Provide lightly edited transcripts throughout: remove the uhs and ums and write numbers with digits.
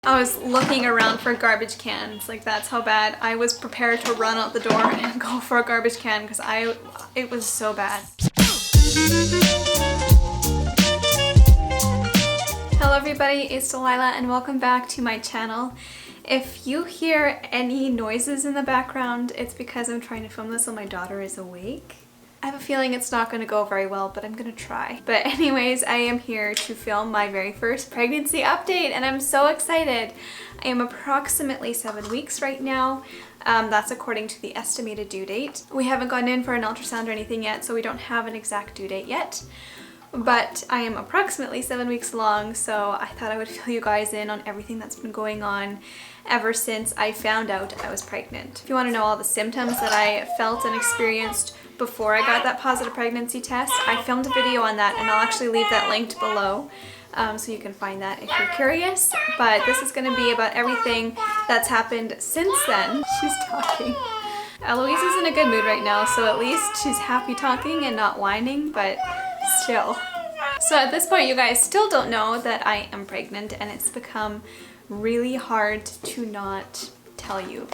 I was looking around for garbage cans, like that's how bad. I was prepared to run out the door and go for a garbage can because it was so bad. Hello everybody, it's Delilah and welcome back to my channel. If you hear any noises in the background, it's because I'm trying to film this while my daughter is awake. I have a feeling it's not going to go very well, but I'm going to try. But anyways, I am here to film my very first pregnancy update and I'm so excited. I am approximately 7 weeks right now. That's according to the estimated due date. We haven't gone in for an ultrasound or anything yet, so we don't have an exact due date yet. But I am approximately 7 weeks along, so I thought I would fill you guys in on everything that's been going on ever since I found out I was pregnant. If you want to know all the symptoms that I felt and experienced before I got that positive pregnancy test, I filmed a video on that and I'll actually leave that linked below so you can find that if you're curious. But this is going to be about everything that's happened since then. She's talking. Eloise is in a good mood right now, so at least she's happy talking and not whining, but still. So at this point you guys still don't know that I am pregnant and it's become really hard to not tell you.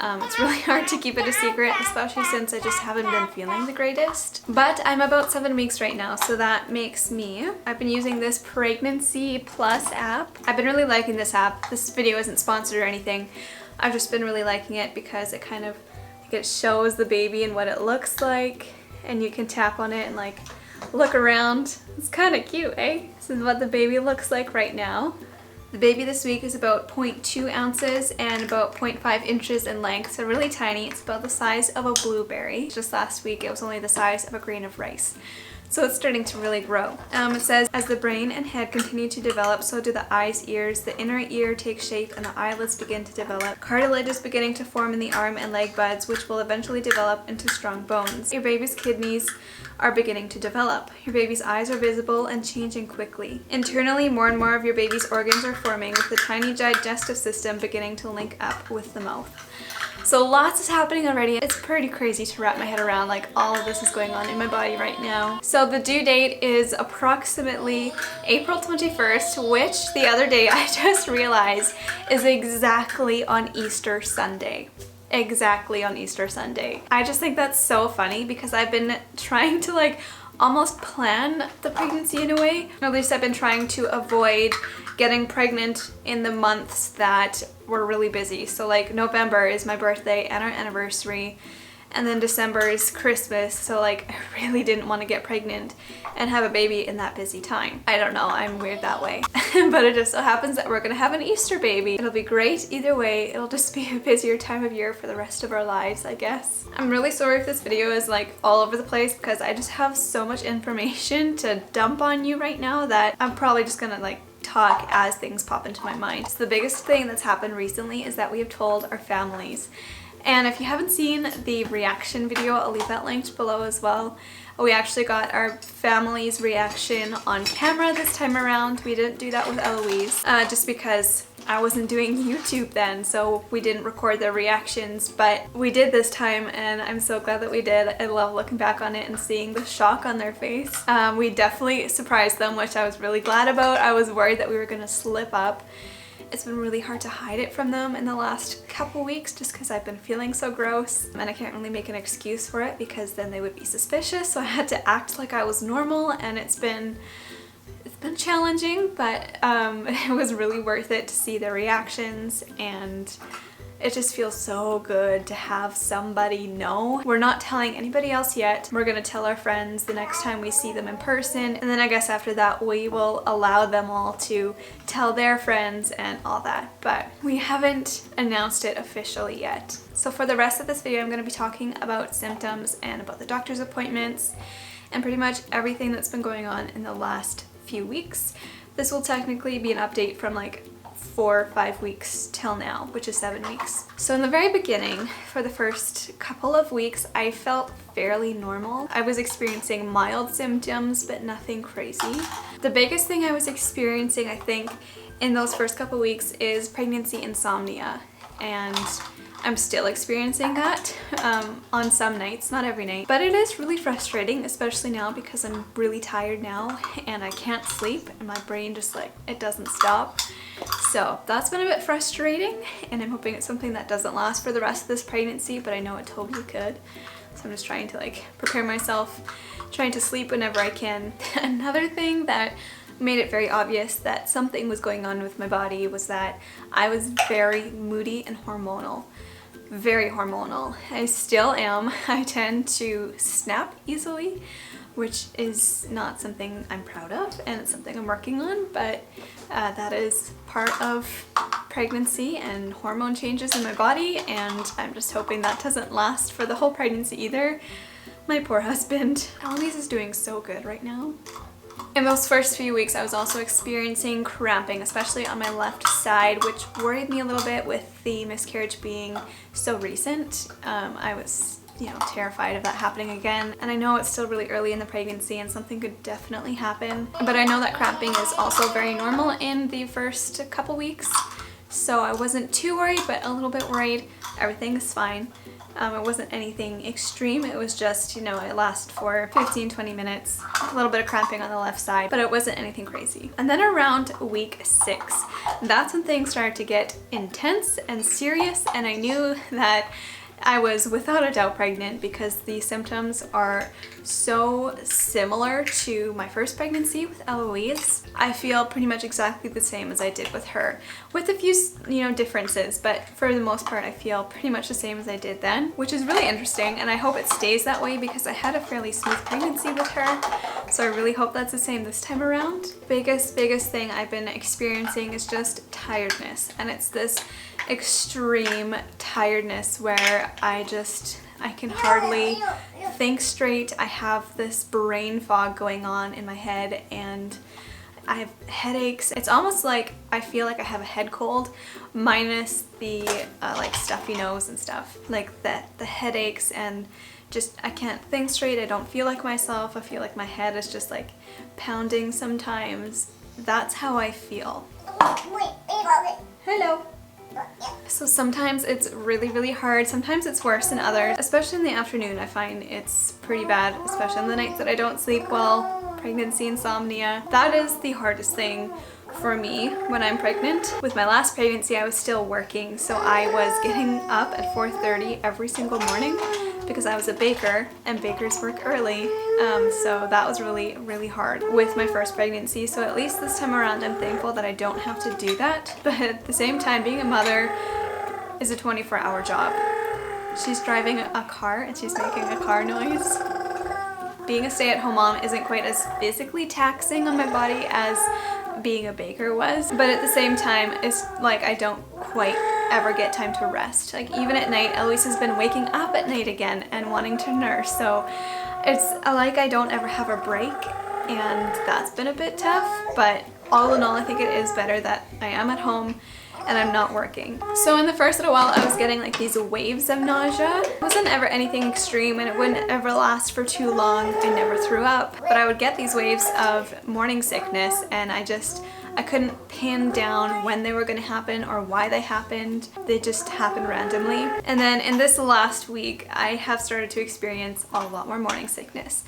It's really hard to keep it a secret, especially since I just haven't been feeling the greatest. But I'm about 7 weeks right now, so that makes me. I've been using this Pregnancy Plus app. I've been really liking this app. This video isn't sponsored or anything. I've just been really liking it because it it shows the baby and what it looks like, and you can tap on it and like look around. It's kind of cute, eh? This is what the baby looks like right now. The baby this week is about 0.2 ounces and about 0.5 inches in length, so really tiny. It's about the size of a blueberry. Just last week it was only the size of a grain of rice. So it's starting to really grow. It says, as the brain and head continue to develop, so do the eyes, ears. The inner ear takes shape and the eyelids begin to develop. Cartilage is beginning to form in the arm and leg buds, which will eventually develop into strong bones. Your baby's kidneys are beginning to develop. Your baby's eyes are visible and changing quickly. Internally, more and more of your baby's organs are forming, with the tiny digestive system beginning to link up with the mouth. So lots is happening already. It's pretty crazy to wrap my head around, like all of this is going on in my body right now. So the due date is approximately April 21st, which the other day I just realized is exactly on Easter Sunday. Exactly on Easter Sunday. I just think that's so funny because I've been trying to like almost plan the pregnancy in a way. Or at least I've been trying to avoid getting pregnant in the months that were really busy. So like November is my birthday and our anniversary, and then December is Christmas, so like I really didn't want to get pregnant and have a baby in that busy time. I don't know, I'm weird that way. But it just so happens that we're gonna have an Easter baby. It'll be great either way. It'll just be a busier time of year for the rest of our lives, I guess. I'm really sorry if this video is like all over the place because I just have so much information to dump on you right now that I'm probably just gonna like talk as things pop into my mind. So the biggest thing that's happened recently is that we have told our families. And if you haven't seen the reaction video, I'll leave that linked below as well. We actually got our family's reaction on camera this time around. We didn't do that with Eloise, just because I wasn't doing YouTube then, so we didn't record their reactions, but we did this time and I'm so glad that we did. I love looking back on it and seeing the shock on their face. We definitely surprised them, which I was really glad about. I was worried that we were gonna slip up. It's been really hard to hide it from them in the last couple weeks just because I've been feeling so gross and I can't really make an excuse for it because then they would be suspicious, so I had to act like I was normal, and it's been challenging, but it was really worth it to see their reactions, and it just feels so good to have somebody know. We're not telling anybody else yet. We're gonna tell our friends the next time we see them in person, and then I guess after that we will allow them all to tell their friends and all that, but we haven't announced it officially yet. So for the rest of this video I'm gonna be talking about symptoms and about the doctor's appointments and pretty much everything that's been going on in the last few weeks. This will technically be an update from like 4 or 5 weeks till now, which is 7 weeks. So in the very beginning, for the first couple of weeks, I felt fairly normal. I was experiencing mild symptoms, but nothing crazy. The biggest thing I was experiencing, I think, in those first couple weeks is pregnancy insomnia, and I'm still experiencing that on some nights, not every night. But it is really frustrating, especially now because I'm really tired now and I can't sleep and my brain just like, it doesn't stop. So that's been a bit frustrating, and I'm hoping it's something that doesn't last for the rest of this pregnancy, but I know it totally could. So I'm just trying to like prepare myself, trying to sleep whenever I can. Another thing that made it very obvious that something was going on with my body was that I was very moody and hormonal. Very hormonal. I still am. I tend to snap easily, which is not something I'm proud of, and it's something I'm working on, but that is part of pregnancy and hormone changes in my body, and I'm just hoping that doesn't last for the whole pregnancy either. My poor husband. Eloise is doing so good right now. In those first few weeks, I was also experiencing cramping, especially on my left side, which worried me a little bit with the miscarriage being so recent. I was, terrified of that happening again. And I know it's still really early in the pregnancy and something could definitely happen. But I know that cramping is also very normal in the first couple weeks. So I wasn't too worried, but a little bit worried. Everything is fine. It wasn't anything extreme. It was just, it lasted for 15-20 minutes, a little bit of cramping on the left side, but it wasn't anything crazy. And then around week 6, that's when things started to get intense and serious, and I knew that I was without a doubt pregnant because the symptoms are so similar to my first pregnancy with Eloise. I feel pretty much exactly the same as I did with her, with a few, differences, but for the most part I feel pretty much the same as I did then, which is really interesting, and I hope it stays that way because I had a fairly smooth pregnancy with her, so I really hope that's the same this time around. Biggest thing I've been experiencing is just tiredness, and it's this extreme tiredness where I can hardly think straight. I have this brain fog going on in my head and I have headaches. It's almost like I feel like I have a head cold minus the like stuffy nose and stuff like that, the headaches, and just I can't think straight. I don't feel like myself. I feel like my head is just like pounding sometimes. That's how I feel. Hello. So sometimes it's really hard, sometimes it's worse than others, especially in the afternoon. I find it's pretty bad, especially on the nights that I don't sleep well, pregnancy insomnia. That is the hardest thing for me when I'm pregnant. With my last pregnancy I was still working, so I was getting up at 4:30 every single morning because I was a baker and bakers work early, so that was really hard with my first pregnancy. So at least this time around I'm thankful that I don't have to do that, but at the same time being a mother is a 24-hour job. She's driving a car and she's making a car noise. Being a stay-at-home mom isn't quite as physically taxing on my body as being a baker was, but at the same time it's like I don't quite ever get time to rest. Like even at night, Eloise has been waking up at night again and wanting to nurse, so it's like I don't ever have a break, and that's been a bit tough, but all in all I think it is better that I am at home and I'm not working. So in the first little while I was getting like these waves of nausea. It wasn't ever anything extreme and it wouldn't ever last for too long. I never threw up, but I would get these waves of morning sickness and I couldn't pin down when they were going to happen or why they happened. They just happened randomly. And then in this last week, I have started to experience a lot more morning sickness,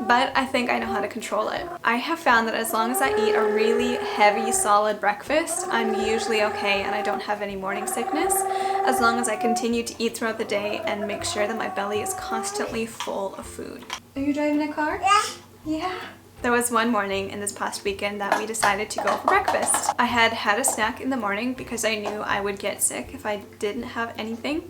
but I think I know how to control it. I have found that as long as I eat a really heavy, solid breakfast, I'm usually okay and I don't have any morning sickness, as long as I continue to eat throughout the day and make sure that my belly is constantly full of food. Are you driving a car? Yeah. There was one morning in this past weekend that we decided to go for breakfast. I had had a snack in the morning because I knew I would get sick if I didn't have anything.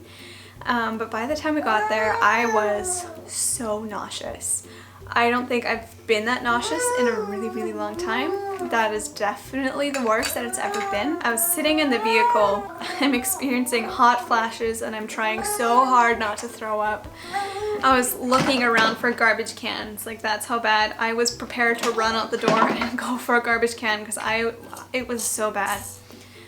But by the time we got there, I was so nauseous. I don't think I've been that nauseous in a really long time. That is definitely the worst that it's ever been. I was sitting in the vehicle, I'm experiencing hot flashes and I'm trying so hard not to throw up. I was looking around for garbage cans, like that's how bad. I was prepared to run out the door and go for a garbage can because it was so bad.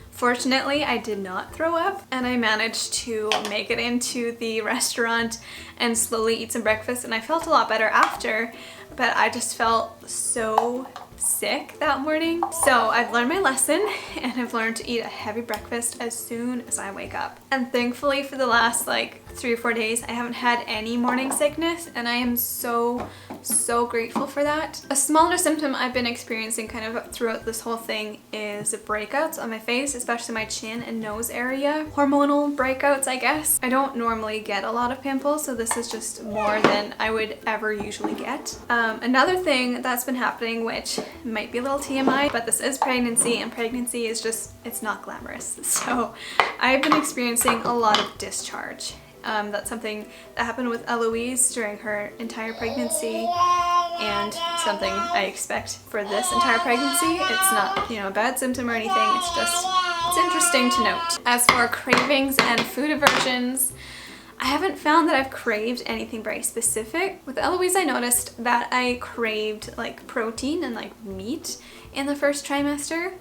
Fortunately, I did not throw up and I managed to make it into the restaurant and slowly eat some breakfast, and I felt a lot better after, but I just felt so sick that morning. So I've learned my lesson and I've learned to eat a heavy breakfast as soon as I wake up. And thankfully for the last like 3 or 4 days, I haven't had any morning sickness and I am so so grateful for that. A smaller symptom I've been experiencing kind of throughout this whole thing is breakouts on my face, especially my chin and nose area. Hormonal breakouts, I guess. I don't normally get a lot of pimples, so this is just more than I would ever usually get. Another thing that's been happening, which might be a little TMI, but this is pregnancy, and pregnancy is just, it's not glamorous. So I've been experiencing a lot of discharge. That's something that happened with Eloise during her entire pregnancy, and something I expect for this entire pregnancy. It's not, you know, a bad symptom or anything, it's just, it's interesting to note. As for cravings and food aversions, I haven't found that I've craved anything very specific. With Eloise, I noticed that I craved like protein and like meat in the first trimester.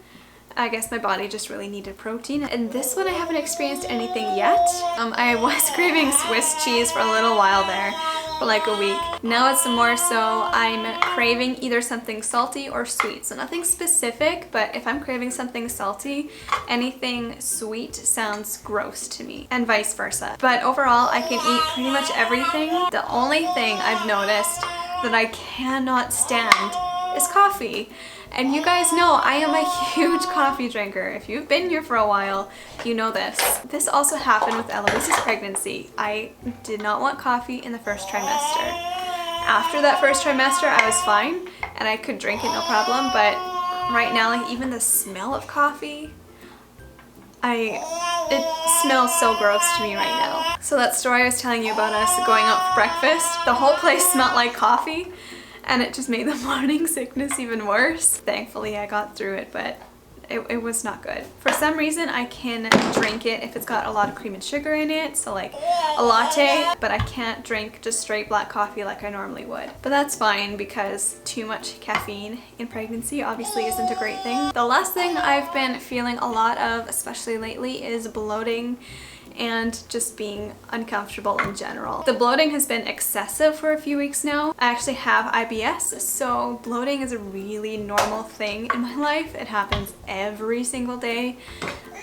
I guess my body just really needed protein. And this one I haven't experienced anything yet. I was craving Swiss cheese for a little while there, for like a week. Now it's more so I'm craving either something salty or sweet. So nothing specific, but if I'm craving something salty, anything sweet sounds gross to me, and vice versa. But overall, I can eat pretty much everything. The only thing I've noticed that I cannot stand is coffee. And you guys know I am a huge coffee drinker. If you've been here for a while, you know this. This also happened with Eloise's pregnancy. I did not want coffee in the first trimester. After that first trimester, I was fine and I could drink it no problem, but right now, like even the smell of coffee, it smells so gross to me right now. So that story I was telling you about us going out for breakfast, the whole place smelled like coffee. And it just made the morning sickness even worse. Thankfully, I got through it, but it was not good. For some reason, I can drink it if it's got a lot of cream and sugar in it, so like a latte, but I can't drink just straight black coffee like I normally would. But that's fine because too much caffeine in pregnancy obviously isn't a great thing. The last thing I've been feeling a lot of, especially lately, is bloating and just being uncomfortable in general. The bloating has been excessive for a few weeks now. I actually have IBS, so bloating is a really normal thing in my life. It happens every single day,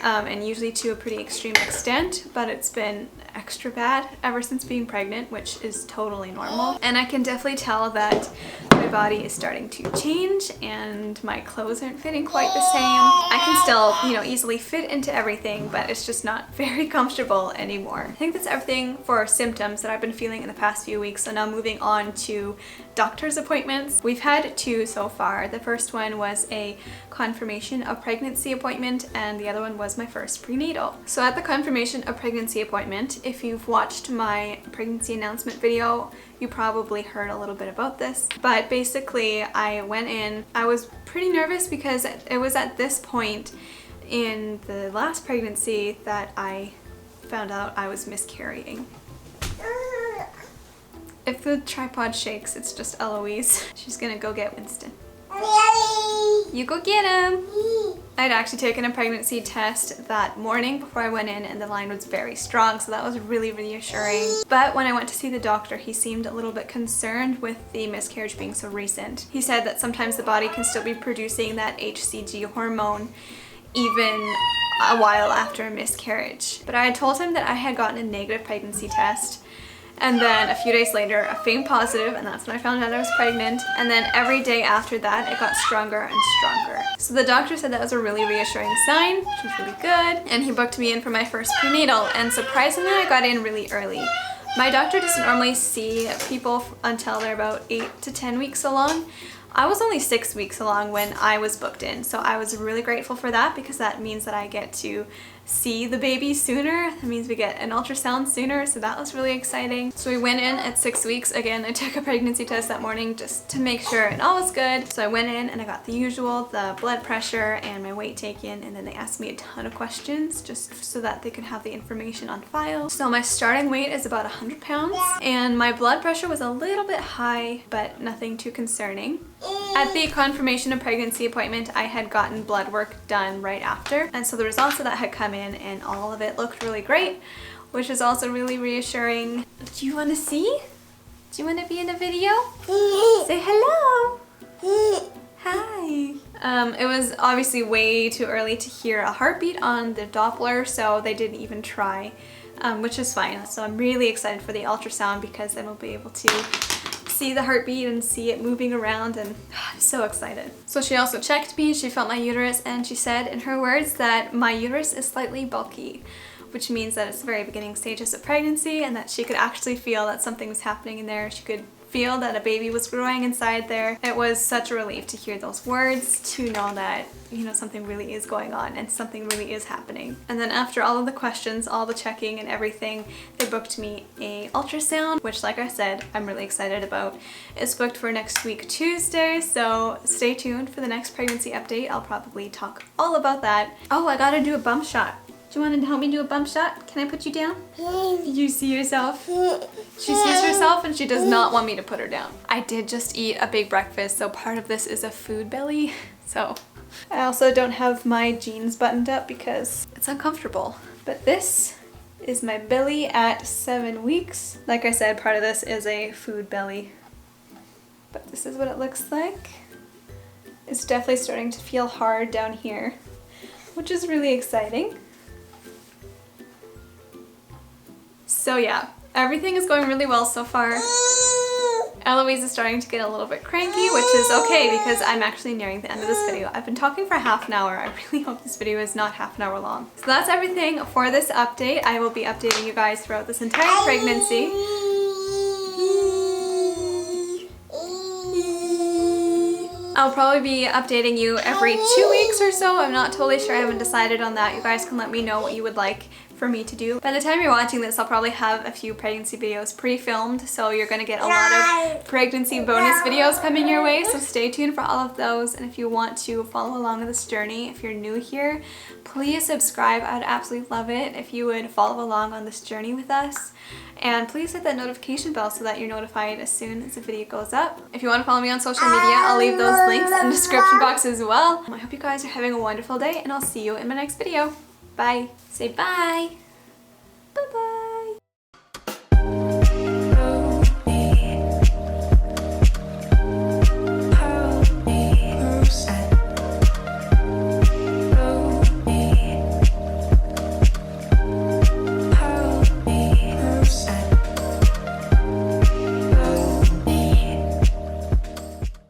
and usually to a pretty extreme extent, but it's been extra bad ever since being pregnant, which is totally normal. And I can definitely tell that my body is starting to change and my clothes aren't fitting quite the same. I can still, you know, easily fit into everything, but it's just not very comfortable anymore. I think that's everything for symptoms that I've been feeling in the past few weeks. So now moving on to doctor's appointments. We've had 2 so far. The first one was a confirmation of pregnancy appointment, and the other one was my first prenatal. So at the confirmation of pregnancy appointment, if you've watched my pregnancy announcement video, you probably heard a little bit about this. But basically, I went in, I was pretty nervous because it was at this point in the last pregnancy that I found out I was miscarrying. If the tripod shakes, it's just Eloise. She's gonna go get Winston. You go get him! I'd actually taken a pregnancy test that morning before I went in, and the line was very strong, so that was really reassuring. But when I went to see the doctor, he seemed a little bit concerned with the miscarriage being so recent. He said that sometimes the body can still be producing that HCG hormone even a while after a miscarriage. But I had told him that I had gotten a negative pregnancy test, and then a few days later a faint positive, and that's when I found out I was pregnant. And then every day after that it got stronger and stronger. So the doctor said that was a really reassuring sign, which was really good, and he booked me in for my first prenatal, and surprisingly I got in really early. My doctor doesn't normally see people until they're about 8 to 10 weeks along. I was only 6 weeks along when I was booked in, so I was really grateful for that because that means that I get to see the baby sooner. That means we get an ultrasound sooner, so that was really exciting. So we went in at 6 weeks. Again, I took a pregnancy test that morning just to make sure it all was good. So I went in and I got the usual, the blood pressure and my weight taken, and then they asked me a ton of questions just so that they could have the information on file. So my starting weight is about 100 pounds and my blood pressure was a little bit high, but nothing too concerning. At the confirmation of pregnancy appointment, I had gotten blood work done right after, and so the results of that had come in and all of it looked really great, which is also really reassuring. Do you want to see? Do you want to be in the video? Say hello! Hi! It was obviously way too early to hear a heartbeat on the Doppler, so they didn't even try, which is fine. So I'm really excited for the ultrasound because then we'll be able to see the heartbeat and see it moving around, and I'm so excited. So she also checked me, she felt my uterus, and she said in her words that my uterus is slightly bulky, which means that it's the very beginning stages of pregnancy and that she could actually feel that something was happening in there. She could feel that a baby was growing inside there. It was such a relief to hear those words, to know that, you know, something really is going on and something really is happening. And then after all of the questions, all the checking and everything, they booked me a ultrasound, which, like I said, I'm really excited about. It's booked for next week, Tuesday, so stay tuned for the next pregnancy update. I'll probably talk all about that. Oh, I gotta do a bump shot. Do you want to help me do a bump shot? Can I put you down? You see yourself? She sees herself and she does not want me to put her down. I did just eat a big breakfast, so part of this is a food belly. So I also don't have my jeans buttoned up because it's uncomfortable. But this is my belly at 7 weeks. Like I said, part of this is a food belly. But this is what it looks like. It's definitely starting to feel hard down here, which is really exciting. So yeah, everything is going really well so far. Eloise is starting to get a little bit cranky, which is okay because I'm actually nearing the end of this video. I've been talking for half an hour. I really hope this video is not half an hour long. So that's everything for this update. I will be updating you guys throughout this entire pregnancy. I'll probably be updating you every 2 weeks or so. I'm not totally sure. I haven't decided on that. You guys can let me know what you would like for me to do. By the time you're watching this, I'll probably have a few pregnancy videos pre-filmed, so you're gonna get a lot of pregnancy bonus videos coming your way, so stay tuned for all of those. And if you want to follow along with this journey, if you're new here, please subscribe. I'd absolutely love it if you would follow along on this journey with us. And please hit that notification bell so that you're notified as soon as the video goes up. If you want to follow me on social media, I'll leave those links in the description box as well. I hope you guys are having a wonderful day, and I'll see you in my next video. Bye. Say bye. Bye-bye.